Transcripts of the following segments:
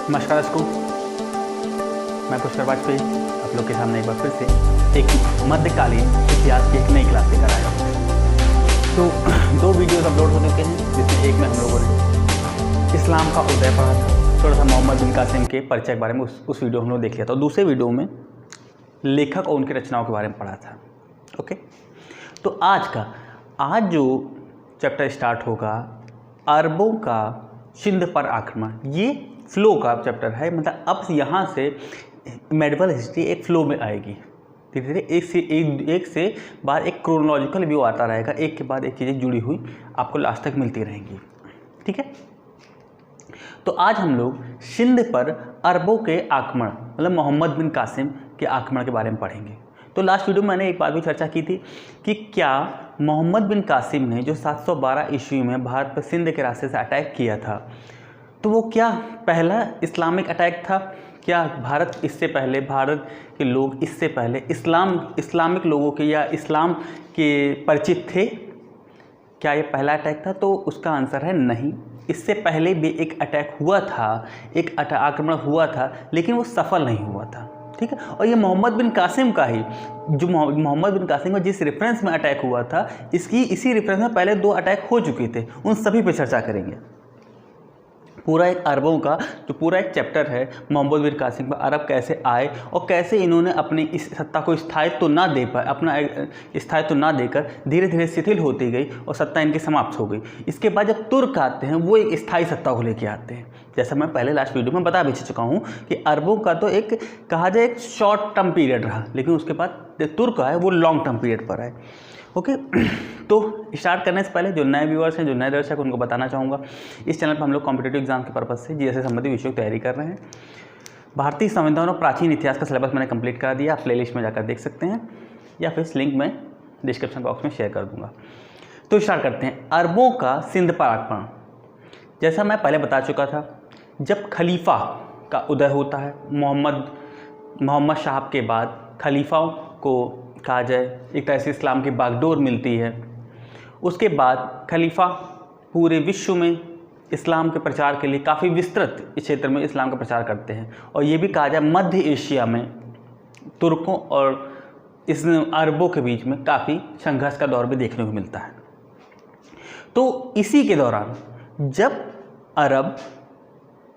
नमस्कार दर्शकों, मैं पुष्कर वाजपेयी आप लोग के सामने एक बार फिर से एक मध्यकालीन इतिहास की एक नई क्लास लेकर आया हूँ। तो 2 वीडियोस अपलोड हो चुके हैं, जिसमें एक में हम लोगों ने इस्लाम का उदय पढ़ा था, थोड़ा सा मोहम्मद बिन कासिम के परिचय के बारे में उस वीडियो हम लोग देख लिया था, और दूसरे वीडियो में लेखक और उनकी रचनाओं के बारे में पढ़ा था। ओके, तो आज जो चैप्टर स्टार्ट होगा, अरबों का सिंध पर आक्रमण, ये फ्लो का चैप्टर है। मतलब अब यहाँ से मेडिवल हिस्ट्री एक फ्लो में आएगी, धीरे धीरे एक से बाद एक क्रोनोलॉजिकल व्यू आता रहेगा, एक के बाद एक चीज़ें जुड़ी हुई आपको लास्ट तक मिलती रहेंगी। ठीक है, तो आज हम लोग सिंध पर अरबों के आक्रमण मतलब मोहम्मद बिन कासिम के आक्रमण के बारे में पढ़ेंगे। तो लास्ट वीडियो में मैंने एक बात भी चर्चा की थी कि क्या मोहम्मद बिन कासिम ने जो 712 ईस्वी में भारत पर सिंध के रास्ते से अटैक किया था, तो वो क्या पहला इस्लामिक अटैक था? क्या भारत के लोग इससे पहले इस्लामिक लोगों के या इस्लाम के परिचित थे? क्या ये पहला अटैक था? तो उसका आंसर है नहीं। इससे पहले भी एक अटैक हुआ था, एक आक्रमण हुआ था, लेकिन वो सफल नहीं हुआ था। ठीक है, और ये मोहम्मद बिन कासिम का ही, जो मोहम्मद बिन कासिम का जिस रेफरेंस में अटैक हुआ था, इसी रेफरेंस में पहले 2 अटैक हो चुके थे। उन सभी पर चर्चा करेंगे। पूरा एक अरबों का जो पूरा एक चैप्टर है मोहम्मद बिन कासिम पर, अरब कैसे आए और कैसे इन्होंने अपनी इस सत्ता को स्थायित्व ना दे पाए, अपना स्थायित्व ना देकर धीरे धीरे शिथिल होती गई और सत्ता इनकी समाप्त हो गई। इसके बाद जब तुर्क आते हैं, वो एक स्थायी सत्ता को लेके आते हैं। जैसा मैं पहले लास्ट वीडियो में बता भी चुका हूँ कि अरबों का तो एक कहा जाए एक शॉर्ट टर्म पीरियड रहा, लेकिन उसके बाद जो तुर्क आए वो लॉन्ग टर्म पीरियड पर आए। ओके, तो स्टार्ट करने से पहले जो नए व्यूअर्स हैं, जो नए दर्शक, उनको बताना चाहूँगा, इस चैनल पर हम लोग कॉम्पिटिटिव एग्जाम के पर्पज़ से जीएस से संबंधित विषयों की तैयारी कर रहे हैं। भारतीय संविधान और प्राचीन इतिहास का सिलेबस मैंने कंप्लीट करा दिया, आप प्लेलिस्ट में जाकर देख सकते हैं, या फिर इस लिंक में डिस्क्रिप्शन बॉक्स में शेयर कर दूँगा। तो स्टार्ट करते हैं। अरबों का सिंध पर आक्रमण, जैसा मैं पहले बता चुका था, जब खलीफा का उदय होता है, मोहम्मद साहब के बाद खलीफाओं को कहा जाए एक तरह से इस्लाम की बागडोर मिलती है। उसके बाद खलीफा पूरे विश्व में इस्लाम के प्रचार के लिए काफ़ी विस्तृत इस क्षेत्र में इस्लाम का प्रचार करते हैं, और ये भी कहा जाए मध्य एशिया में तुर्कों और इस अरबों के बीच में काफ़ी संघर्ष का दौर भी देखने को मिलता है। तो इसी के दौरान जब अरब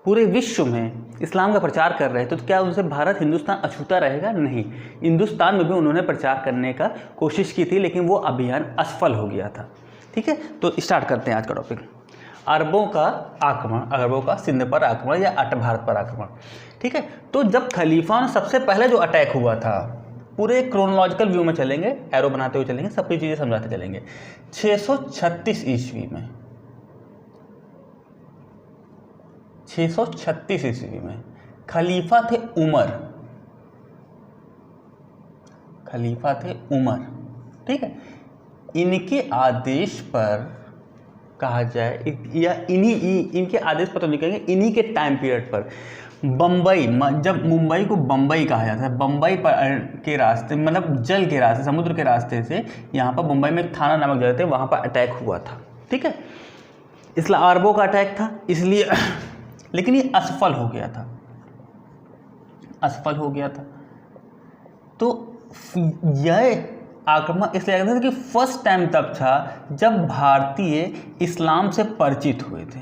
पूरे विश्व में इस्लाम का प्रचार कर रहे थे, तो क्या उनसे भारत हिंदुस्तान अछूता रहेगा? नहीं, हिंदुस्तान में भी उन्होंने प्रचार करने का कोशिश की थी, लेकिन वो अभियान असफल हो गया था। ठीक है, तो स्टार्ट करते हैं आज का टॉपिक, अरबों का आक्रमण, अरबों का सिंध पर आक्रमण या भारत पर आक्रमण। ठीक है, तो जब खलीफा ने सबसे पहले जो अटैक हुआ था, पूरे क्रोनोलॉजिकल व्यू में चलेंगे, एरो बनाते हुए चलेंगे, सभी चीज़ें समझाते चलेंगे। 636 ईस्वी में, 636 ईस्वी में खलीफा थे उमर। ठीक है, इनके आदेश पर कहा जाए, या इनके आदेश पर तो नहीं कहेंगे, इन्हीं के टाइम पीरियड पर बम्बई, जब मुंबई को बम्बई कहा जाता है, बम्बई पर के रास्ते, मतलब जल के रास्ते, समुद्र के रास्ते से यहाँ पर मुंबई में एक थाना नामक जगह थे, वहाँ पर अटैक हुआ था। ठीक है, इसलिए अरबों का अटैक था, इसलिए लेकिन ये असफल हो गया था। तो यह आक्रमण इसलिए कहते थे कि फर्स्ट टाइम तब था जब भारतीय इस्लाम से परिचित हुए थे,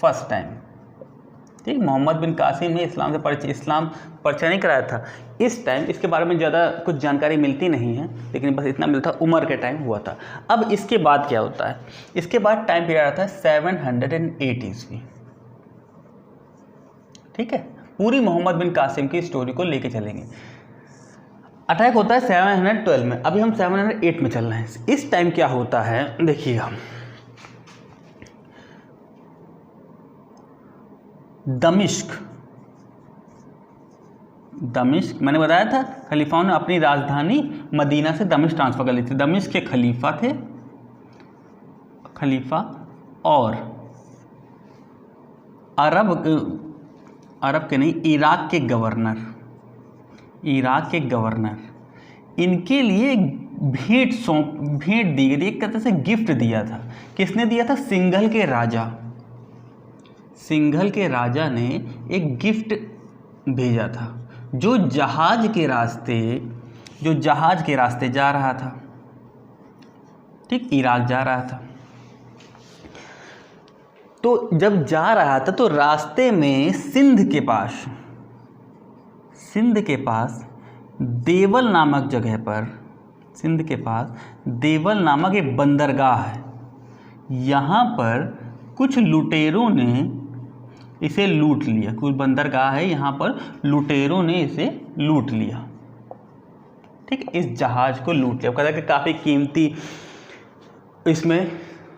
फर्स्ट टाइम। ठीक, मोहम्मद बिन कासिम ने इस्लाम परिचय नहीं कराया था इस टाइम, इसके बारे में ज़्यादा कुछ जानकारी मिलती नहीं है, लेकिन बस इतना मिलता, उमर के टाइम हुआ था। अब इसके बाद क्या होता है? इसके बाद टाइम पीरियड आता है 708 ईस्वी। ठीक है, पूरी मोहम्मद बिन कासिम की स्टोरी को लेके चलेंगे। अटैक होता है 712 में, अभी हम 708 में चल रहे हैं। इस टाइम क्या होता है देखिएगा, दमिश्क मैंने बताया था, खलीफाओं ने अपनी राजधानी मदीना से दमिश्क ट्रांसफर कर ली थी। दमिश्क के खलीफा और अरब के नहीं, इराक के गवर्नर, इनके लिए भेंट दी गई, एक तरह से गिफ्ट दिया था। किसने दिया था? सिंघल के राजा सिंघल के राजा ने एक गिफ्ट भेजा था जो जहाज के रास्ते जा रहा था, ठीक, इराक जा रहा था। तो जब जा रहा था तो रास्ते में सिंध के पास देवल नामक जगह पर, सिंध के पास देवल नामक एक बंदरगाह है। यहाँ पर कुछ लुटेरों ने इसे लूट लिया। कुछ बंदरगाह है, यहाँ पर लुटेरों ने इसे लूट लिया, ठीक, इस जहाज को लूट लिया। कहता है कि काफ़ी कीमती इसमें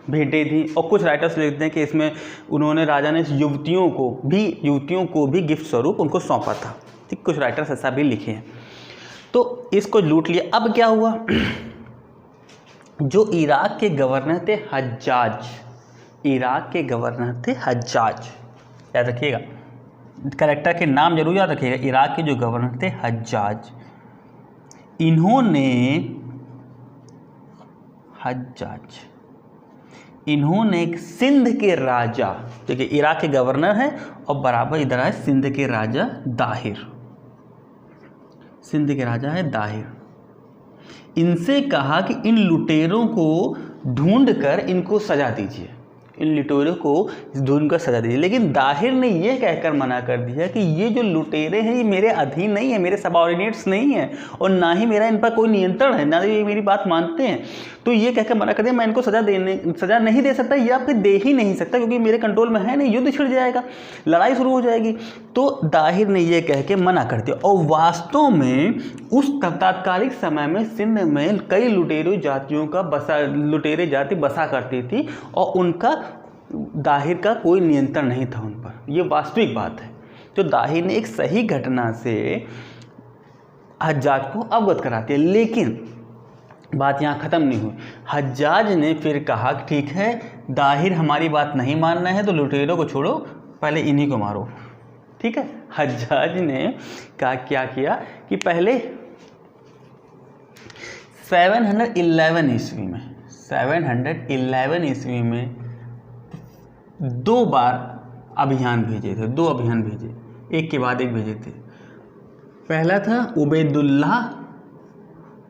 भेंटें थी। और कुछ राइटर्स लिखते हैं कि इसमें उन्होंने, राजा ने युवतियों को भी गिफ्ट स्वरूप उनको सौंपा था, ठीक, कुछ राइटर्स ऐसा भी लिखे हैं। तो इसको लूट लिया। अब क्या हुआ, जो इराक के गवर्नर थे हज्जाज, याद रखिएगा, कैरेक्टर के नाम जरूर याद रखिएगा। इराक के जो गवर्नर थे हज्जाज, इन्होंने एक सिंध के राजा, देखिए इराक के गवर्नर हैं और बराबर इधर है सिंध के राजा दाहिर, इनसे कहा कि इन लुटेरों को ढूंढकर इनको सजा दीजिए, लेकिन दाहिर ने यह कहकर मना कर दिया कि ये जो लुटेरे हैं ये मेरे अधीन नहीं है, मेरे सबऑर्डिनेट्स नहीं है, और ना ही मेरा इन पर कोई नियंत्रण है, ना ये मेरी बात मानते हैं। तो ये कहकर मना कर दिया, मैं इनको सजा नहीं दे सकता, या फिर दे ही नहीं सकता, क्योंकि मेरे कंट्रोल में है नहीं, युद्ध छिड़ जाएगा, लड़ाई शुरू हो जाएगी। तो दाहिर ने यह कह के मना कर दिया। और वास्तव में उस तात्कालिक समय में सिंध में कई लुटेरे जाति बसा करती थी और उनका, दाहिर का कोई नियंत्रण नहीं था उन पर। यह वास्तविक बात है। तो दाहिर ने एक सही घटना से हज्जाज को अवगत कराती है। लेकिन बात यहाँ ख़त्म नहीं हुई। हज्जाज ने फिर कहा कि ठीक है, दाहिर हमारी बात नहीं मान रहे हैं तो लुटेरों को छोड़ो, पहले इन्हीं को मारो, ठीक है। हज्जाज ने क्या किया कि पहले 711 ईस्वी में 2 बार अभियान भेजे थे, 2 अभियान भेजे, एक के बाद एक भेजे थे। पहला था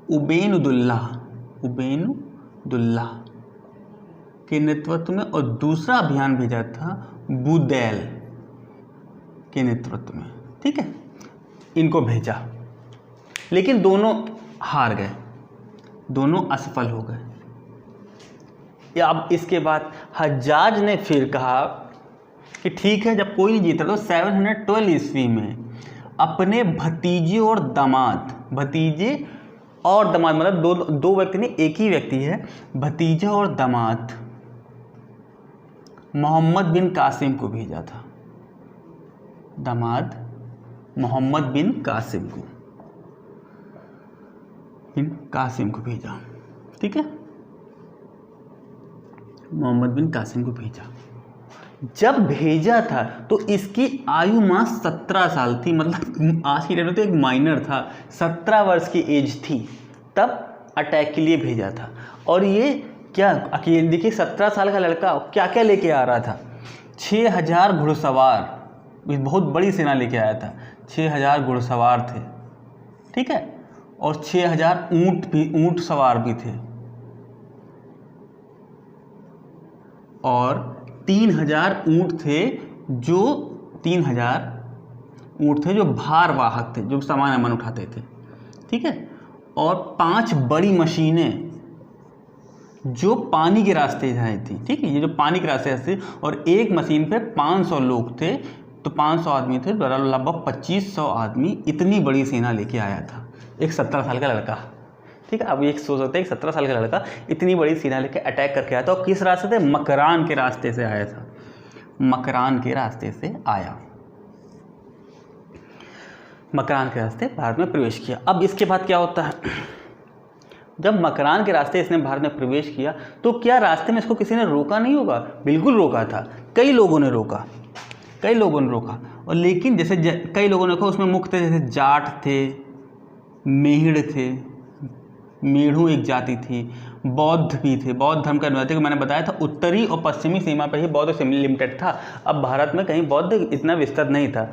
उबैनुद्दौला के नेतृत्व में, और दूसरा अभियान भेजा था बुदैल के नेतृत्व में, ठीक है। इनको भेजा, लेकिन दोनों हार गए, दोनों असफल हो गए। अब इसके बाद हज्जाज ने फिर कहा कि ठीक है, जब कोई नहीं जीता तो 712 ईस्वी में अपने भतीजे और दामाद मतलब दो व्यक्ति नहीं, एक ही व्यक्ति है, भतीजा और दामाद मोहम्मद बिन कासिम को भेजा था। दामाद मोहम्मद बिन कासिम को भेजा, ठीक है, मोहम्मद बिन कासिम को भेजा। जब भेजा था तो इसकी आयु मात्र 17 साल थी, मतलब आज की डेट में तो एक माइनर था, 17 वर्ष की एज थी, तब अटैक के लिए भेजा था। और ये क्या अकेले, देखिए 17 साल का लड़का क्या क्या लेके आ रहा था। 6000 घुड़सवार, बहुत बड़ी सेना लेके आया था, 6000 घुड़सवार थे, ठीक है, और 6000 ऊंट सवार भी थे, और 3000 ऊंट थे जो भारवाहक थे, जो सामान अमन उठाते थे, ठीक है, और 5 बड़ी मशीनें जो पानी के रास्ते जाए थी, ठीक है, ये जो पानी के रास्ते थी, और एक मशीन पे 500 लोग थे, तो 500 आदमी थे, लगभग 2500 आदमी, इतनी बड़ी सेना लेके आया था एक 17 साल का लड़का, ठीक है। अब ये सोच सकते हैं कि 17 साल का लड़का इतनी बड़ी सेना लेके अटैक करके आया था, और किस रास्ते से, मकरान के रास्ते से आया था, मकरान के रास्ते से आया, मकरान के रास्ते भारत में प्रवेश किया। अब इसके बाद क्या होता है, जब मकरान के रास्ते इसने भारत में प्रवेश किया तो क्या रास्ते में इसको किसी ने रोका नहीं होगा? बिल्कुल रोका था, कई लोगों ने रोका, और लेकिन जैसे कई लोगों ने रोका, उसमें मुख्य थे, जैसे जाट थे, मेहड़ थे, मेढ़ू एक जाति थी, बौद्ध भी थे, बौद्ध धर्म का अनुयायी, मैंने बताया था उत्तरी और पश्चिमी सीमा पर ही बौद्ध से लिमिटेड था। अब भारत में कहीं बौद्ध इतना विस्तृत नहीं था।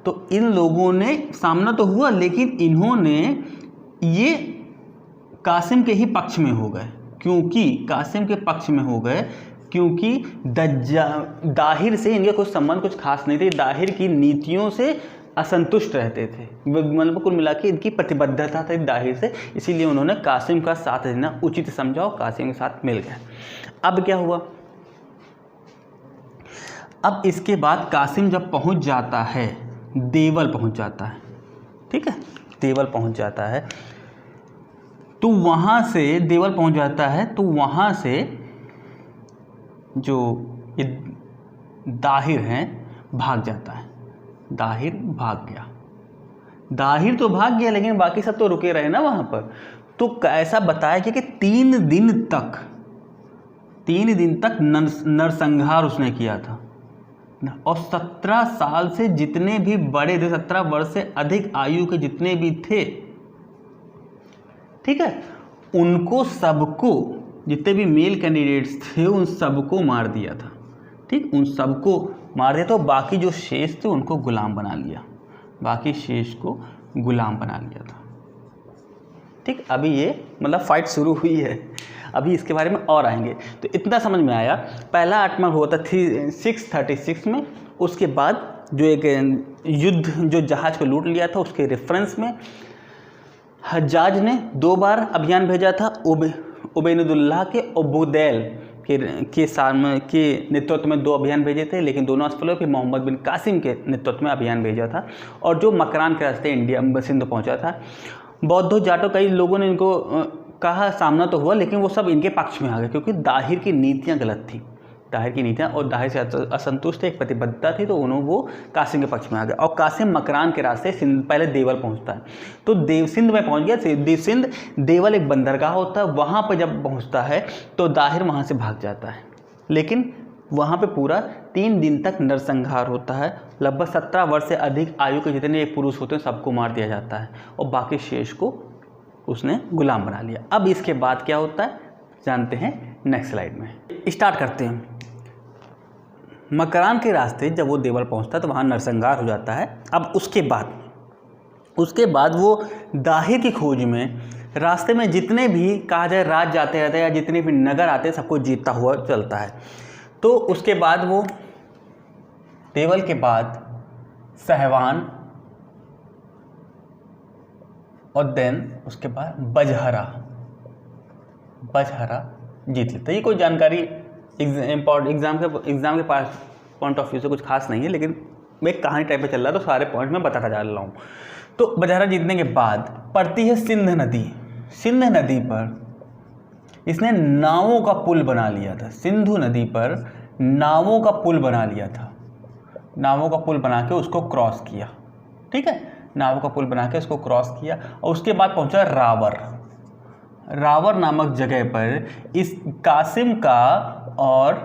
तो इन लोगों ने सामना तो हुआ, लेकिन इन्होंने ये कासिम के ही पक्ष में हो गए। क्योंकि कासिम के पक्ष में हो गए क्योंकि दाहिर से इनके कुछ संबंध कुछ खास नहीं थे, दाहिर की नीतियों से असंतुष्ट रहते थे, मतलब कुल मिला के इनकी प्रतिबद्धता थी दाहिर से, इसीलिए उन्होंने कासिम का साथ देना उचित समझा और कासिम के साथ मिल गए। अब क्या हुआ, अब इसके बाद कासिम जब पहुंच जाता है, देवल पहुंच जाता है, ठीक है, देवल पहुंच जाता है, तो वहाँ से देवल पहुंच जाता है, तो वहाँ से जो ये दाहिर हैं भाग जाता है, दाहिर भाग गया, दाहिर तो भाग गया, लेकिन बाकी सब तो रुके रहे ना वहाँ पर। तो ऐसा बताया कि 3 दिन तक नरसंहार उसने किया था, और 17 साल से जितने भी बड़े थे, 17 वर्ष से अधिक आयु के जितने भी थे, ठीक है, उनको सबको, जितने भी मेल कैंडिडेट्स थे उन सबको मार दिया था, ठीक, उन सबको मार दिया। तो बाकी जो शेष थे उनको गुलाम बना लिया, बाकी शेष को गुलाम बना लिया था, ठीक। अभी ये मतलब फाइट शुरू हुई है, अभी इसके बारे में और आएंगे। तो इतना समझ में आया, पहला आत्महत्या हुआ था 636 में। उसके बाद जो एक युद्ध जो जहाज को लूट लिया था, उसके रेफरेंस में हज्जाज ने 2 बार अभियान भेजा था, उबैदुल्लाह के अबूदैल के नेतृत्व में 2 अभियान भेजे थे, लेकिन दोनों असफल हुए। फिर मोहम्मद बिन कासिम के नेतृत्व में अभियान भेजा था, और जो मकरान के रास्ते इंडिया सिंध पहुंचा था। बौद्धों जाटों कई लोगों ने इनको कहा, सामना तो हुआ, लेकिन वो सब इनके पक्ष में आ गए, क्योंकि दाहिर की नीतियाँ गलत थी, दाहिर की नीतियाँ, और दाहिर से असंतुष्ट थे, एक प्रतिबद्धता थी, तो उन्होंने वो कासिम के पक्ष में आ गए। और कासिम मकरान के रास्ते पहले देवल पहुंचता है, तो सिंध में पहुंच गया। सिंध देवल एक बंदरगाह होता है, वहाँ पर जब पहुंचता है तो दाहिर वहाँ से भाग जाता है, लेकिन वहाँ पे पूरा 3 दिन तक नरसंहार होता है। लगभग 17 वर्ष से अधिक आयु के जितने पुरुष होते हैं सबको मार दिया जाता है, और बाकी शेष को उसने गुलाम बना लिया। अब इसके बाद क्या होता है जानते हैं नेक्स्ट स्लाइड में। स्टार्ट करते हैं। मकरान के रास्ते जब वो देवल पहुंचता है तो वहाँ नरसंहार हो जाता है। अब उसके बाद वो दाहिर की खोज में रास्ते में जितने भी कहा जाए राज जाते रहते हैं या जितने भी नगर आते हैं सबको जीतता हुआ चलता है। तो उसके बाद वो देवल के बाद सहवान और देन उसके बाद बजहरा जीत लेता है। ये कोई जानकारी एग्ज़ाम के पास पॉइंट ऑफ व्यू से कुछ खास नहीं है, लेकिन मैं एक कहानी टाइप पे चल रहा है तो सारे पॉइंट मैं बताता जा रहा हूँ। तो बजहरा जीतने के बाद पड़ती है सिंध नदी। सिंध नदी पर इसने नावों का पुल बना लिया था। सिंधु नदी पर नावों का पुल बना लिया था। नावों का पुल बना के उसको क्रॉस किया, ठीक है, नावों का पुल बना के उसको क्रॉस किया। और उसके बाद पहुंचा रावर नामक जगह पर इस कासिम का और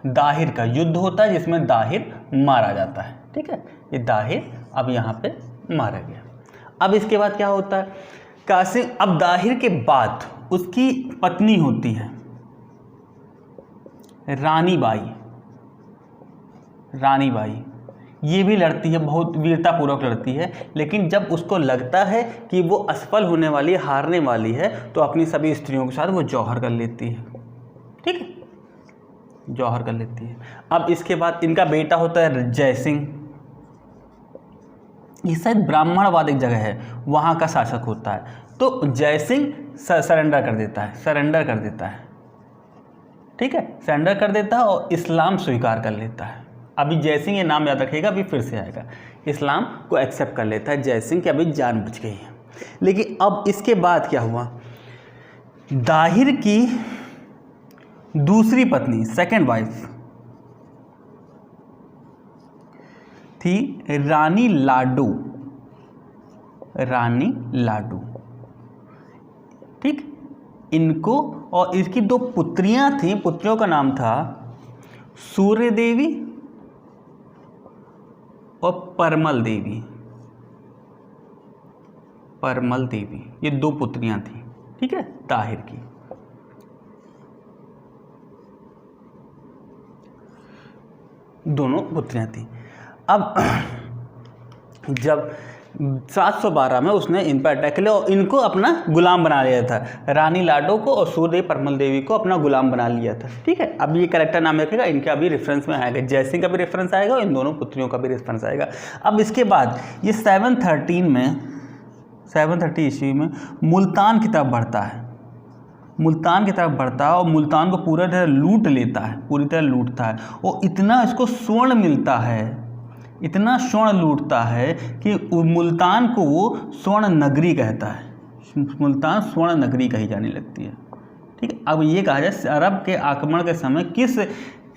दाहिर का युद्ध होता है, जिसमें दाहिर मारा जाता है, ठीक है। ये दाहिर अब यहाँ पे मारा गया। अब इसके बाद क्या होता है, कासिम, अब दाहिर के बाद उसकी पत्नी होती है रानी बाई। ये भी लड़ती है, बहुत वीरतापूर्वक लड़ती है, लेकिन जब उसको लगता है कि वो असफल होने वाली है, हारने वाली है, तो अपनी सभी स्त्रियों के साथ वो जौहर कर लेती है, ठीक है, जौहर कर लेती है। अब इसके बाद इनका बेटा होता है जय सिंह। ये शायद ब्राह्मणवाद एक जगह है, वहाँ का शासक होता है। तो जय सिंह सरेंडर कर देता है, ठीक है, सरेंडर कर देता है और इस्लाम स्वीकार कर लेता है। अभी जय सिंह, ये नाम याद रखिएगा, अभी फिर से आएगा। इस्लाम को एक्सेप्ट कर लेता है जय सिंह की अभी जान बच गई है। लेकिन अब इसके बाद क्या हुआ, दाहिर की दूसरी पत्नी, सेकंड वाइफ थी रानी लाडू, ठीक। इनको और इसकी 2 पुत्रियां थीं, पुत्रियों का नाम था सूर्य देवी और परमल देवी। परमल देवी, ये 2 पुत्रियां थी, ठीक है, ताहिर की। दोनों पुत्रियां थी। अब जब 712 में उसने इन पर अटैक किया और इनको अपना गुलाम बना लिया था, रानी लाडो को और सूर्यदेव परमल देवी को अपना गुलाम बना लिया था, ठीक है। अब ये कैरेक्टर नाम रखेगा, इनका भी रेफरेंस में आएगा, जयसिंह का भी रेफरेंस आएगा और इन दोनों पुत्रियों का भी रेफरेंस आएगा। अब इसके बाद ये 730 ईस्वी में मुल्तान की तरफ बढ़ता है, मुल्तान की तरफ बढ़ता है और मुल्तान को पूरा तरह लूट लेता है, पूरी तरह लूटता है और इतना इसको स्वर्ण मिलता है, इतना स्वर्ण लूटता है कि मुल्तान को वो स्वर्ण नगरी कहता है, मुल्तान स्वर्ण नगरी कही जाने लगती है, ठीक है। अब ये कहा जाए अरब के आक्रमण के समय किस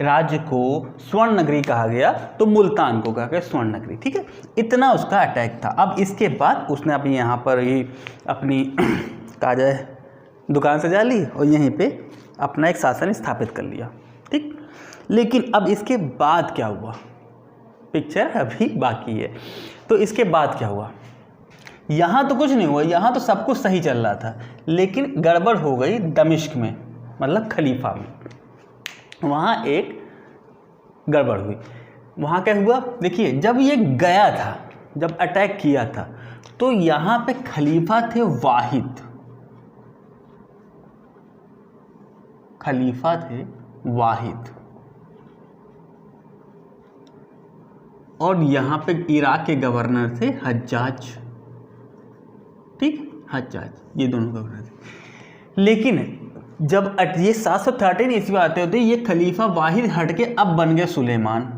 राज्य को स्वर्ण नगरी कहा गया, तो मुल्तान को कहा गया स्वर्ण नगरी, ठीक है। इतना उसका अटैक था। अब इसके बाद उसने अपनी यहाँ पर ही अपनी कहा जाए दुकान सजा ली और यहीं पे अपना एक शासन स्थापित कर लिया, ठीक। लेकिन अब इसके बाद क्या हुआ, पिक्चर अभी बाकी है। तो इसके बाद क्या हुआ, यहाँ तो कुछ नहीं हुआ, यहाँ तो सब कुछ सही चल रहा था, लेकिन गड़बड़ हो गई दमिश्क में, मतलब खलीफा में। वहाँ एक गड़बड़ हुई। वहाँ क्या हुआ, देखिए जब ये गया था, जब अटैक किया था, तो यहाँ पे खलीफा थे वाहिद, खलीफा थे वाहिद, और यहाँ पे इराक के गवर्नर थे हज्जाज, ठीक, हज्जाज, ये दोनों गवर्नर थे। लेकिन जब ये 713 ईस्वी आते होते ये खलीफा वाहिद हट के अब बन गए सुलेमान,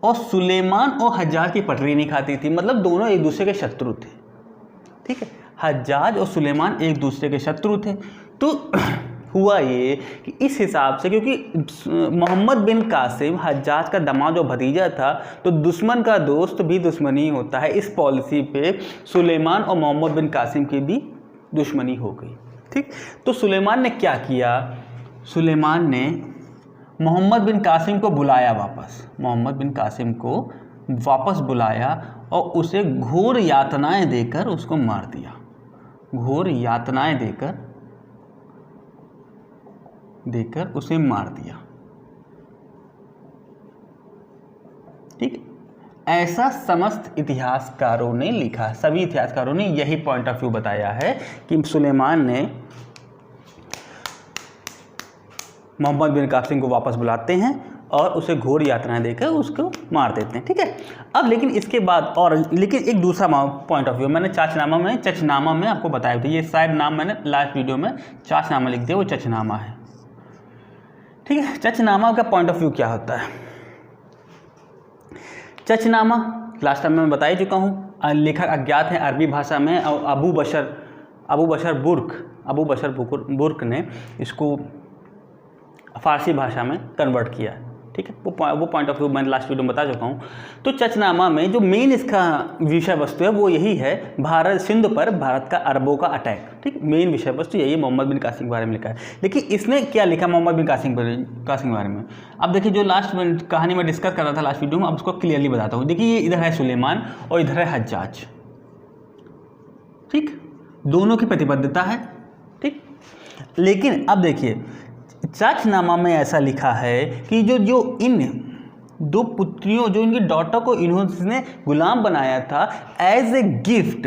और सुलेमान और हज्जाज की पटरी नहीं खाती थी, मतलब दोनों एक दूसरे के शत्रु थे, ठीक है। हज्जाज और सुलेमान एक दूसरे के शत्रु थे। तो हुआ ये कि इस हिसाब से, क्योंकि मोहम्मद बिन कासिम हज्जाज का दामाद और भतीजा था, तो दुश्मन का दोस्त भी दुश्मनी होता है, इस पॉलिसी पे सुलेमान और मोहम्मद बिन कासिम की भी दुश्मनी हो गई, ठीक। तो सुलेमान ने क्या किया, सुलेमान ने मोहम्मद बिन कासिम को बुलाया वापस, मोहम्मद बिन कासिम को वापस बुलाया और उसे घोर यातनाएं देकर उसको मार दिया, घोर यातनाएं देकर उसे मार दिया, ठीक। ऐसा समस्त इतिहासकारों ने लिखा, सभी इतिहासकारों ने यही पॉइंट ऑफ व्यू बताया है कि सुलेमान ने मोहम्मद बिन कासिम को वापस बुलाते हैं और उसे घोर यातनाएं देकर उसको मार देते हैं, ठीक है। अब लेकिन इसके बाद लेकिन एक दूसरा पॉइंट ऑफ व्यू मैंने चचनामा में आपको बताया था, ये शायद नाम मैंने लास्ट वीडियो में चाचनामा लिख दिया, वो चचनामा है, ठीक है। चचनामा का पॉइंट ऑफ व्यू क्या होता है, चचनामा लास्ट टाइम मैं बता ही चुका हूँ, लेखक अज्ञात है, अरबी भाषा में, और अबू बशर बुर्क ने इसको फारसी भाषा में कन्वर्ट किया, ठीक है। वो पॉइंट ऑफ व्यू मैंने लास्ट वीडियो में बता चुका हूँ। तो चचनामा में जो मेन इसका विषय वस्तु है वो यही है, भारत सिंध पर भारत का अरबों का अटैक, ठीक। मेन विषय वस्तु यही है, मोहम्मद बिन कासिम के बारे में लिखा है। लेकिन इसने क्या लिखा मोहम्मद बिन कासिम के बारे में, अब देखिए जो लास्ट कहानी में डिस्कस कर रहा था लास्ट वीडियो में, अब उसको क्लियरली बताता हूँ। देखिए ये इधर है सुलेमान और इधर है हज्जाज, ठीक, दोनों की प्रतिबद्धता है, ठीक। लेकिन अब देखिए चचनामा में ऐसा लिखा है कि जो इन 2 पुत्रियों, जो इनकी डॉटर को इन्होंने गुलाम बनाया था एज ए गिफ्ट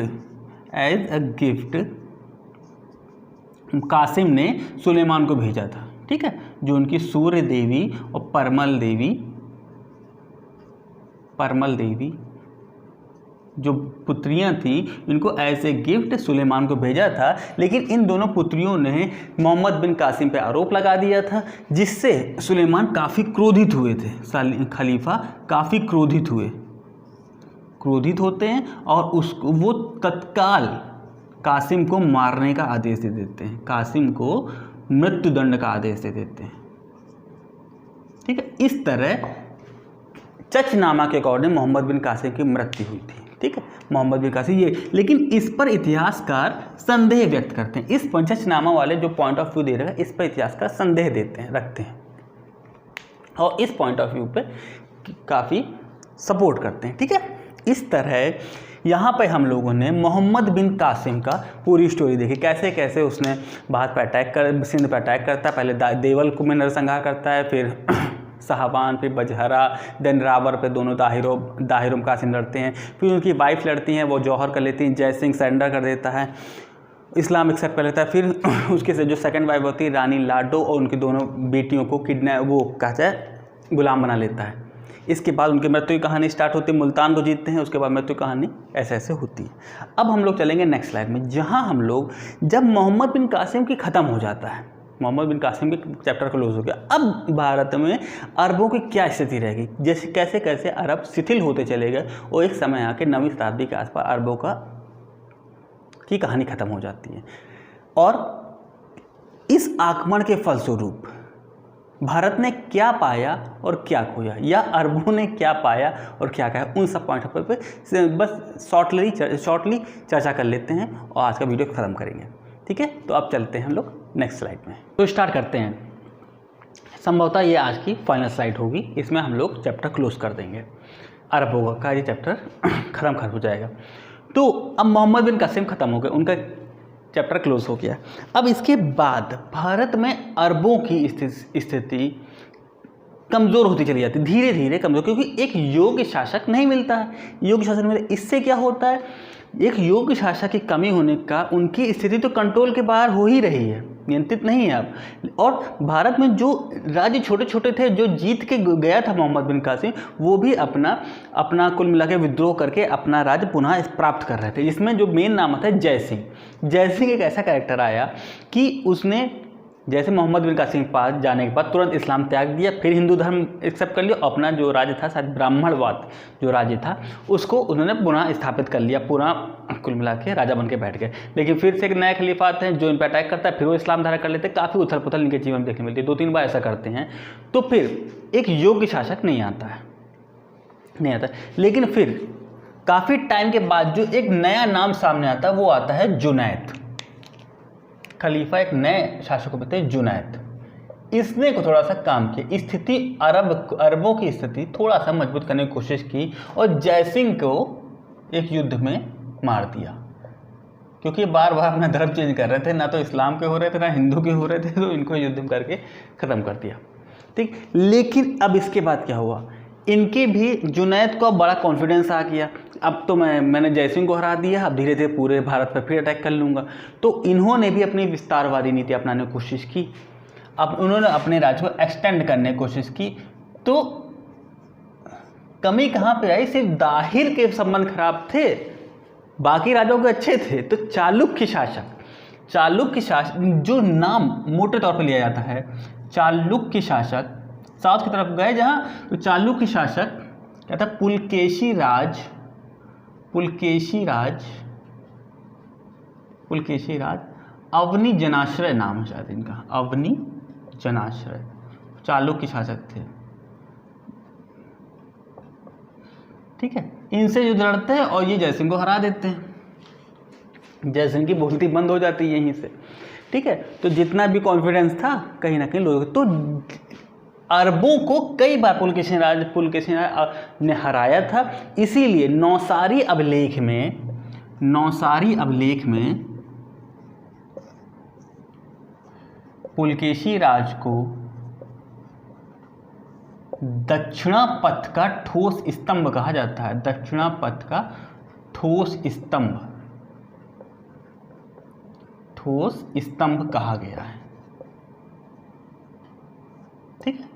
कासिम ने सुलेमान को भेजा था, ठीक है। जो उनकी सूर्य देवी और परमल देवी जो पुत्रियां थी, इनको एज ए गिफ्ट सुलेमान को भेजा था। लेकिन इन दोनों पुत्रियों ने मोहम्मद बिन कासिम पे आरोप लगा दिया था, जिससे सुलेमान काफ़ी क्रोधित हुए थे, खलीफा काफ़ी क्रोधित होते हैं और वो तत्काल कासिम को मारने का आदेश दे देते हैं, कासिम को मृत्युदंड का आदेश दे देते हैं, ठीक है। इस तरह चचनामा के अकॉर्डिंग मोहम्मद बिन कासिम की मृत्यु हुई थी, ठीक है, मोहम्मद बिन कासिम ये। लेकिन इस पर इतिहासकार संदेह व्यक्त करते हैं, इस चचनामा वाले जो पॉइंट ऑफ व्यू दे रहे हैं इस पर इतिहासकार संदेह रखते हैं और इस पॉइंट ऑफ व्यू पे काफ़ी सपोर्ट करते हैं, ठीक है। इस तरह यहाँ पे हम लोगों ने मोहम्मद बिन कासिम का पूरी स्टोरी देखी, कैसे कैसे उसने भारत पर अटैक कर, सिंध पर अटैक करता है, पहले देवल को में नरसंहार करता है, फिर साहबान, फिर बजहरा, देन रावर पे दोनों दाहिर कासिम लड़ते हैं, फिर उनकी वाइफ लड़ती हैं, वो जौहर कर लेती हैं, जय सिंह सरेंडर कर देता है, इस्लाम एक्सेप्ट कर लेता है, फिर उसके से जो सेकंड वाइफ होती है रानी लाडो और उनकी दोनों बेटियों को वो कहता है गुलाम बना लेता है। इसके बाद उनकी मृत्यु की कहानी स्टार्ट होती है, मुल्तान को जीतते हैं, उसके बाद मृत्यु कहानी ऐसे ऐसे होती है। अब हम लोग चलेंगे नेक्स्ट स्लाइड में, जहाँ हम लोग जब मोहम्मद बिन कासिम की ख़त्म हो जाता है, मोहम्मद बिन कासिम की चैप्टर क्लोज हो गया, अब भारत में अरबों की क्या स्थिति रहेगी, जैसे कैसे कैसे अरब शिथिल होते चले गए और एक समय आके 9वीं शताब्दी के आसपास अरबों की कहानी ख़त्म हो जाती है। और इस आक्रमण के फलस्वरूप भारत ने क्या पाया और क्या खोया, या अरबों ने क्या पाया और क्या खोया, उन सब पॉइंट पे बस शॉर्टली चर्चा कर लेते हैं और आज का वीडियो ख़त्म करेंगे। ठीक है, तो अब चलते हैं हम लोग नेक्स्ट स्लाइड में। तो स्टार्ट करते हैं। संभवतः ये आज की फाइनल स्लाइड होगी, इसमें हम लोग चैप्टर क्लोज कर देंगे, अरबों का ये चैप्टर ख़त्म हो जाएगा। तो अब मोहम्मद बिन कासिम ख़त्म हो गए, उनका चैप्टर क्लोज हो गया। अब इसके बाद भारत में अरबों की स्थिति कमज़ोर होती चली जाती, धीरे धीरे कमज़ोर, क्योंकि एक योग्य शासक नहीं मिलता है। योग्य शासक मिले, इससे क्या होता है, एक योग्य शासक की कमी होने का उनकी स्थिति तो कंट्रोल के बाहर हो ही रही है, नियंत्रित नहीं है अब। और भारत में जो राज्य छोटे छोटे थे, जो जीत के गया था मोहम्मद बिन कासिम, वो भी अपना कुल मिला के विद्रोह करके अपना राज्य पुनः प्राप्त कर रहे थे, जिसमें जो मेन नाम आता है जय सिंह। जय सिंह एक ऐसा कैरेक्टर आया कि उसने जैसे मोहम्मद बिन कासिम के पास जाने के बाद तुरंत इस्लाम त्याग दिया, फिर हिंदू धर्म एक्सेप्ट कर लिया, अपना जो राज्य था, शायद ब्राह्मणवाद जो राज्य था, उसको उन्होंने पुनः स्थापित कर लिया, पूरा कुल मिला के राजा बन के बैठ गए। लेकिन फिर से एक नया खलीफा आते हैं जो इन पर अटैक करता है, फिर वो इस्लाम धारण कर लेते हैं, काफ़ी उथल पुथल इनके जीवन में देखने मिलती है, 2-3 बार ऐसा करते हैं। तो फिर एक योग्य शासक नहीं आता। लेकिन फिर काफ़ी टाइम के बाद जो एक नया नाम सामने आता है, वो आता है जुनैद। खलीफा एक नए शासक को बताते हैं जुनैद। इसने को थोड़ा सा काम किया, स्थिति अरबों की स्थिति थोड़ा सा मजबूत करने की कोशिश की और जय सिंह को एक युद्ध में मार दिया, क्योंकि बार बार अपना धर्म चेंज कर रहे थे, ना तो इस्लाम के हो रहे थे ना हिंदू के हो रहे थे, तो इनको युद्ध करके ख़त्म कर दिया। ठीक, लेकिन अब इसके बाद क्या हुआ, इनके भी जुनैद को बड़ा कॉन्फिडेंस आ गया, अब तो मैंने जय सिंह को हरा दिया, अब धीरे धीरे पूरे भारत पर फिर अटैक कर लूँगा। तो इन्होंने भी अपनी विस्तारवादी नीति अपनाने की कोशिश की, अब उन्होंने अपने राज्य को एक्सटेंड करने की कोशिश की। तो कमी कहाँ पे आई, सिर्फ दाहिर के संबंध खराब थे, बाकी राज्यों के अच्छे थे। तो चालुक्य शासक जो नाम मोटे तौर पर लिया जाता है, चालुक्य शासक साउथ की तरफ गए जहाँ, तो चालुक्य शासक क्या था, पुलकेशी राज अवनी जनाश्रय नाम है शायद इनका, अवनी जनाश्रय चालुक्य शासक थे। ठीक है, इनसे युद्ध लड़ते हैं और ये जय सिंह को हरा देते हैं, जय सिंह की बोलती बंद हो जाती है यहीं से। ठीक है, तो जितना भी कॉन्फिडेंस था कहीं ना कहीं लोग, तो अरबों को कई बार पुलकेशी राज ने हराया था। इसीलिए नौसारी अभिलेख में पुलकेशी राज को दक्षिणापथ का ठोस स्तंभ कहा जाता है, दक्षिणापथ का ठोस स्तंभ कहा गया है। ठीक है,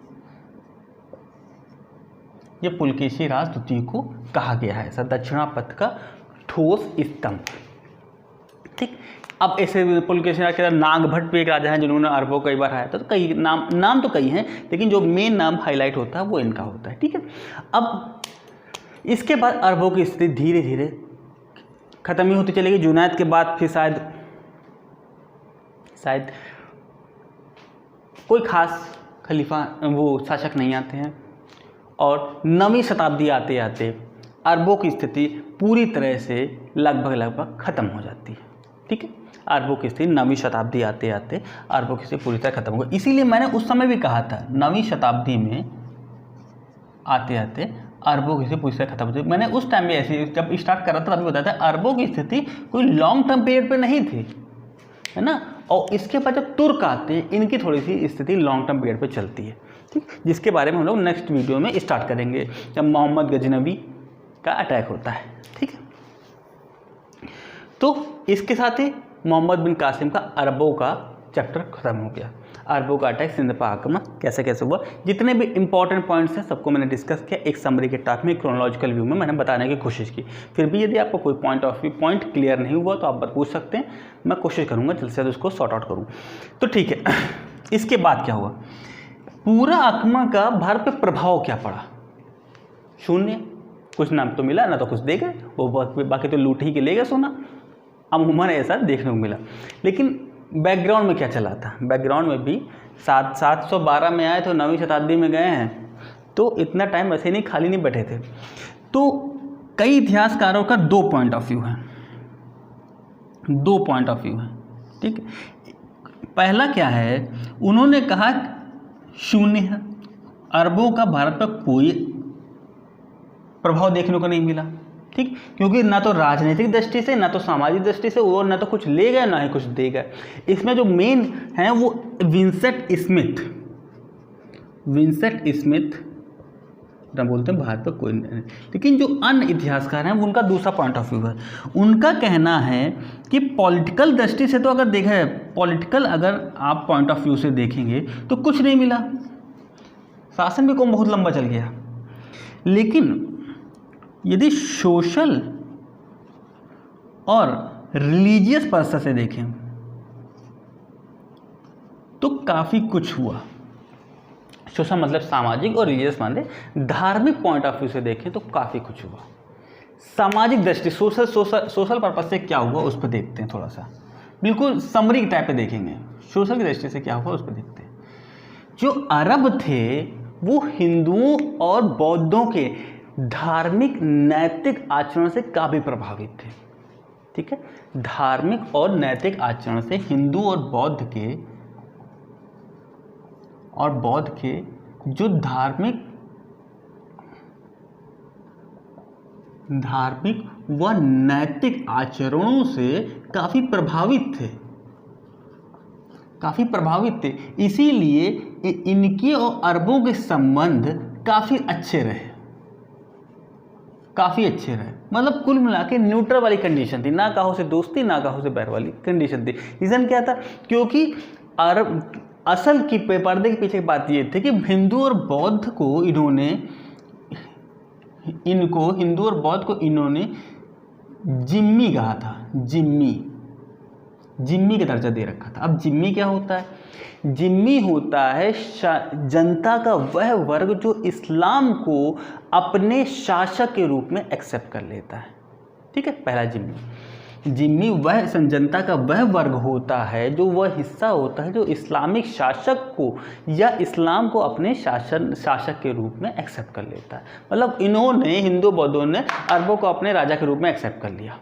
ये पुलकेशी राज द्वितीय को कहा गया है, ऐसा दक्षिणापथ का ठोस स्तंभ। ठीक, अब ऐसे पुलकेशी राज के नागभट्ट भी एक राजा है जिन्होंने अरबों कई बार आया था, तो कई नाम तो कई हैं, लेकिन जो मेन नाम हाईलाइट होता है वो इनका होता है। ठीक है, अब इसके बाद अरबों की स्थिति धीरे धीरे खत्म ही होती चलेगी। जुनैद के बाद फिर शायद कोई खास खलीफा वो शासक नहीं आते हैं, और 9वीं शताब्दी आते आते अरबों की स्थिति पूरी तरह से लगभग ख़त्म हो जाती है। ठीक है, अरबों की स्थिति 9वीं शताब्दी आते आते अरबों की स्थिति पूरी तरह खत्म हो गई। इसीलिए मैंने उस समय भी कहा था 9वीं शताब्दी में आते आते अरबों की स्थिति पूरी तरह खत्म हो चुकी। मैंने उस टाइम भी ऐसे जब स्टार्ट कर रहा था तभी बताया था अरबों की स्थिति कोई लॉन्ग टर्म पीरियड पे नहीं थी, है ना। और इसके बाद जब तुर्क आते हैं इनकी थोड़ी सी स्थिति लॉन्ग टर्म पीरियड पे चलती है, ठीक, जिसके बारे में हम लोग नेक्स्ट वीडियो में स्टार्ट करेंगे जब मोहम्मद गजनवी का अटैक होता है, ठीक है। तो इसके साथ ही मोहम्मद बिन कासिम का अरबों का चैप्टर खत्म हो गया। अरबों का अटैक, सिंध पर आक्रमण कैसे कैसे हुआ, जितने भी इंपॉर्टेंट पॉइंट्स हैं सबको मैंने डिस्कस किया एक समरी के टाइप में, क्रोनोलॉजिकल व्यू में मैंने बताने की कोशिश की। फिर भी यदि आपको कोई पॉइंट क्लियर नहीं हुआ तो आप पूछ सकते हैं, मैं कोशिश करूँगा जल्द से जल्द उसको सॉर्ट आउट करूँ। तो ठीक है, इसके बाद क्या हुआ, पूरा आक्रमण का भारत पर प्रभाव क्या पड़ा, शून्य, कुछ नाम तो मिला ना तो कुछ दे गए, वो बाकी तो लूट ही के ले गए सोना, अमूमन ऐसा देखने को मिला। लेकिन बैकग्राउंड में क्या चला था, बैकग्राउंड में भी 712 में आए तो 9वीं शताब्दी में गए हैं, तो इतना टाइम वैसे नहीं खाली नहीं बैठे थे। तो कई इतिहासकारों का 2 पॉइंट ऑफ व्यू है, 2 पॉइंट ऑफ व्यू है, ठीक। पहला क्या है, उन्होंने कहा शून्य है, अरबों का भारत पर कोई प्रभाव देखने को नहीं मिला, ठीक, क्योंकि ना तो राजनीतिक दृष्टि से ना तो सामाजिक दृष्टि से और ना तो कुछ ले गए ना ही कुछ दे गए। इसमें जो मेन है वो विंसेंट स्मिथ ना बोलते हैं भारत पर कोई नहीं, लेकिन जो अन्य इतिहासकार हैं वो उनका दूसरा पॉइंट ऑफ व्यू है। उनका कहना है कि पॉलिटिकल दृष्टि से तो अगर देखा है, पॉलिटिकल अगर आप पॉइंट ऑफ व्यू से देखेंगे तो कुछ नहीं मिला, शासन भी कौन बहुत लंबा चल गया। लेकिन यदि सोशल और रिलीजियस पर्सपेक्टिव से देखें तो काफ़ी कुछ हुआ। सोशल मतलब सामाजिक और रिलीजियस मान ले, धार्मिक पॉइंट ऑफ व्यू से देखें तो काफ़ी कुछ हुआ। सामाजिक दृष्टि सोशल पर्पज से क्या हुआ उस पर देखते हैं, थोड़ा सा बिल्कुल समरी के टाइप पे देखेंगे। सोशल की दृष्टि से क्या हुआ उस पर देखते हैं। जो अरब थे वो हिंदुओं और बौद्धों के धार्मिक नैतिक आचरण से काफ़ी प्रभावित थे, ठीक है। धार्मिक और नैतिक आचरण से हिंदू और बौद्ध के जो धार्मिक व नैतिक आचरणों से काफ़ी प्रभावित थे। इसीलिए इनके और अरबों के संबंध काफ़ी अच्छे रहे, मतलब कुल मिला के न्यूट्रल वाली कंडीशन थी, ना कहो से दोस्ती ना कहो से बैर वाली कंडीशन थी। रीज़न क्या था, क्योंकि अरब असल की पर्दे के पीछे बात ये थी कि हिंदू और बौद्ध को इन्होंने जिम्मी कहा था, जिम्मी का दर्जा दे रखा था। अब जिम्मी क्या होता है, जिम्मी होता है जनता का वह वर्ग जो इस्लाम को अपने शासक के रूप में एक्सेप्ट कर लेता है, ठीक है। पहला जिम्मी वह जनता का वह वर्ग होता है, जो वह हिस्सा होता है जो इस्लामिक शासक को या इस्लाम को अपने शासक के रूप में एक्सेप्ट कर लेता है। मतलब इन्होंने, हिंदू बौद्धों ने अरबों को अपने राजा के रूप में एक्सेप्ट कर लिया,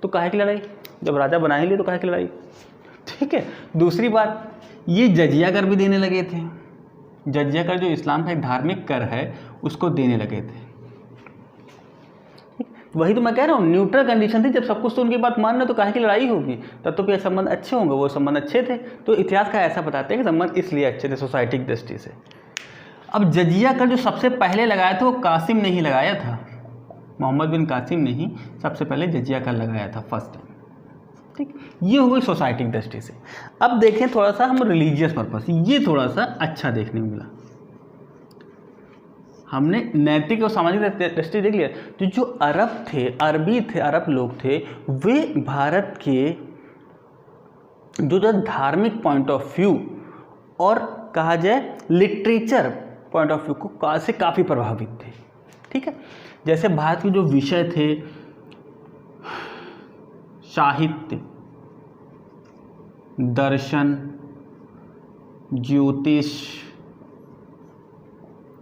तो काहे की लड़ाई, जब राजा बना ही लिए तो काहे की लड़ाई, ठीक है। दूसरी बात, ये जजिया कर भी देने लगे थे। जजिया कर जो इस्लाम का एक धार्मिक कर है उसको देने लगे थे। वही तो मैं कह रहा हूँ, न्यूट्रल कंडीशन थी। जब सब कुछ तो उनकी बात मान रहे तो काहे की लड़ाई होगी, तब तो फिर संबंध अच्छे होंगे। वो संबंध अच्छे थे तो इतिहास का ऐसा बताते हैं कि संबंध इसलिए अच्छे थे सोसाइटी की दृष्टि से। अब जजिया कर जो सबसे पहले लगाया था वो कासिम ने ही लगाया था, मोहम्मद बिन कासिम ने ही सबसे पहले जजिया कर लगाया था फर्स्ट टाइम, ठीक। ये हो गई सोसाइटी की दृष्टि से। अब देखें थोड़ा सा हम रिलीजियस पर्पस, ये थोड़ा सा अच्छा देखने को मिला। हमने नैतिक और सामाजिक दृष्टि देख लिया। तो जो अरब लोग थे वे भारत के जो धार्मिक पॉइंट ऑफ व्यू और कहा जाए लिटरेचर पॉइंट ऑफ व्यू को से काफ़ी प्रभावित थे, ठीक है। जैसे भारत के जो विषय थे, साहित्य, दर्शन, ज्योतिष,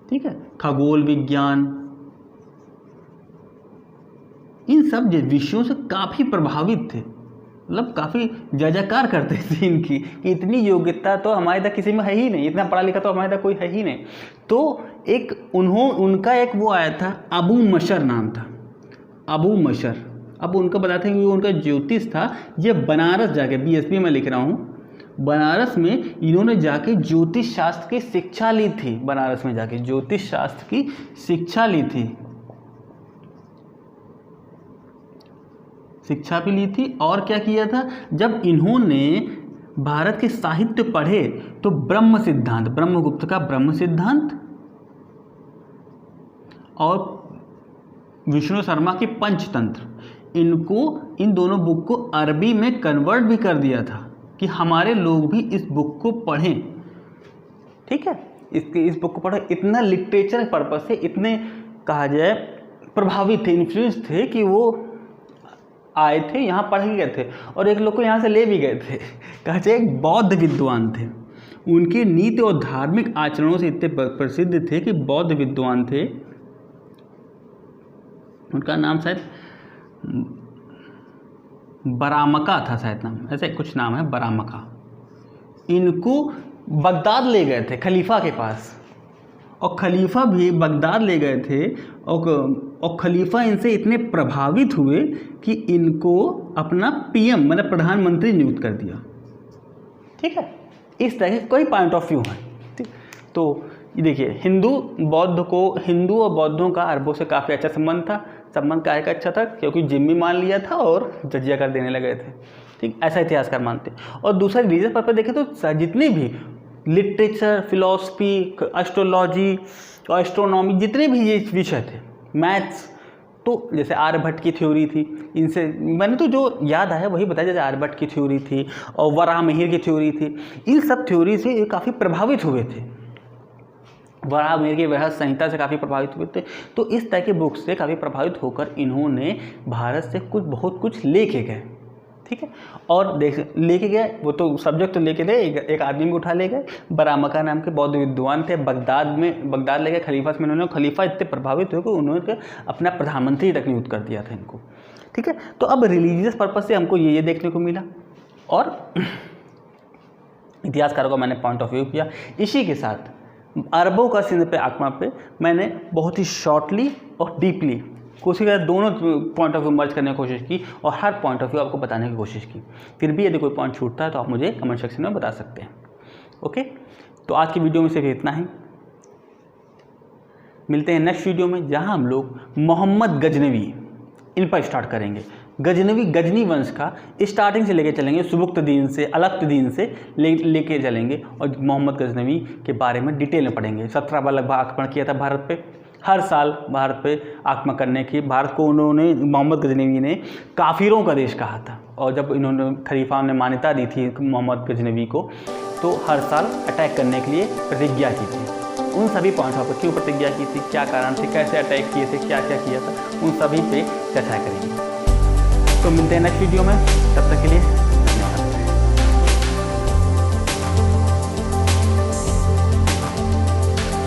ठीक है, खगोल विज्ञान, इन सब विषयों से काफ़ी प्रभावित थे, मतलब काफ़ी जयजयकार करते थे इनकी कि इतनी योग्यता तो हमारे तक किसी में है ही नहीं, इतना पढ़ा लिखा तो हमारे तक कोई है ही नहीं। तो एक उनका एक वो आया था, अबू मशर नाम था, अबू मशर। अब उनका बताते हैं कि उनका ज्योतिष था, ये बनारस जाके, BSB में लिख रहा हूँ, बनारस में इन्होंने जाके ज्योतिष शास्त्र की शिक्षा ली थी, बनारस में जाके ज्योतिष शास्त्र की शिक्षा ली थी, शिक्षा भी ली थी। और क्या किया था, जब इन्होंने भारत के साहित्य पढ़े तो ब्रह्म सिद्धांत, ब्रह्मगुप्त का ब्रह्म सिद्धांत और विष्णु शर्मा की पंचतंत्र, इन दोनों बुक को अरबी में कन्वर्ट भी कर दिया था कि हमारे लोग भी इस बुक को पढ़ें। ठीक है, इस बुक को पढ़ें। इतना लिटरेचर पर्पस से इतने कहा जाए प्रभावित थे, इन्फ्लुएंस थे कि वो आए थे, यहाँ पढ़ गए थे और एक लोग को यहाँ से ले भी गए थे। कहा जाए एक बौद्ध विद्वान थे, उनकी नीति और धार्मिक आचरणों से इतने प्रसिद्ध थे कि बौद्ध विद्वान थे, उनका नाम शायद बरामका था, शायद नाम ऐसे कुछ नाम है, बरामका। इनको बगदाद ले गए थे खलीफा के पास, और खलीफा भी बगदाद ले गए थे और खलीफा इनसे इतने प्रभावित हुए कि इनको अपना PM मतलब प्रधानमंत्री नियुक्त कर दिया। ठीक है, इस तरह के कोई पॉइंट ऑफ व्यू है। ठीक, तो ये देखिए, हिंदू और बौद्धों का अरबों से काफ़ी अच्छा संबंध था। संबंध काहे का अच्छा था, क्योंकि जिम्मी मान लिया था और जजिया कर देने लगे थे। ठीक, ऐसा इतिहासकार मानते। और दूसरा रिलीजियस पर्पस देखें तो जितने भी लिटरेचर, फिलॉसफी, एस्ट्रोलॉजी, एस्ट्रोनॉमी, जितने भी ये विषय थे, मैथ्स, तो जैसे आर्यभट्ट की थ्योरी थी, इनसे मैंने तो जो याद आया वही बताया, जैसे आर्यभट्ट की थ्योरी थी और वराहमिहिर की थ्योरी थी, इन सब थ्योरी से ये काफ़ी प्रभावित हुए थे। वराहमिहिर की बृहद संहिता से काफ़ी प्रभावित हुए थे। तो इस तरह के बुक्स से काफ़ी प्रभावित होकर इन्होंने भारत से बहुत कुछ लेके गए। ठीक है, और लेके गए, वो तो सब्जेक्ट तो लेके गए, एक आदमी को उठा ले गए, बरामका नाम के बौद्ध विद्वान थे, बगदाद ले गए खलीफा से मिलने। खलीफा इतने प्रभावित हुए कि उन्होंने अपना प्रधानमंत्री तक नियुक्त कर दिया था इनको। ठीक है, तो अब रिलीजियस पर्पज से हमको ये देखने को मिला और इतिहासकारों का मैंने पॉइंट ऑफ व्यू किया। इसी के साथ अरबों का सिंध पे आक्रमण पे मैंने बहुत ही शॉर्टली और डीपली कोशिश की, दोनों पॉइंट ऑफ व्यू मर्ज करने की कोशिश की और हर पॉइंट ऑफ व्यू आपको बताने की कोशिश की। फिर भी यदि कोई पॉइंट छूटता है तो आप मुझे कमेंट सेक्शन में बता सकते हैं। ओके, तो आज की वीडियो में सिर्फ इतना ही। मिलते हैं नेक्स्ट वीडियो में, जहां हम लोग मोहम्मद गजनवी इन पर स्टार्ट करेंगे। गजनी वंश का स्टार्टिंग से लेके चलेंगे, सुबुक्तदीन से, अलक्तदीन से लेके चलेंगे और मोहम्मद गजनवी के बारे में डिटेल में पढ़ेंगे। 17 बार लगभग आक्रमण किया था भारत पे, हर साल भारत पे आक्रमण करने की, भारत को उन्होंने, मोहम्मद गजनवी ने काफिरों का देश कहा था। और जब इन्होंने खलीफा ने मान्यता दी थी मोहम्मद गजनवी को, तो हर साल अटैक करने के लिए प्रतिज्ञा की थी। उन सभी पॉइंट्स पर क्यों प्रतिज्ञा की थी, क्या कारण थे, कैसे अटैक किए थे, क्या क्या किया था, उन सभी पे चर्चा करेंगे। तो मिलते हैं नेक्स्ट वीडियो में, तब तक के लिए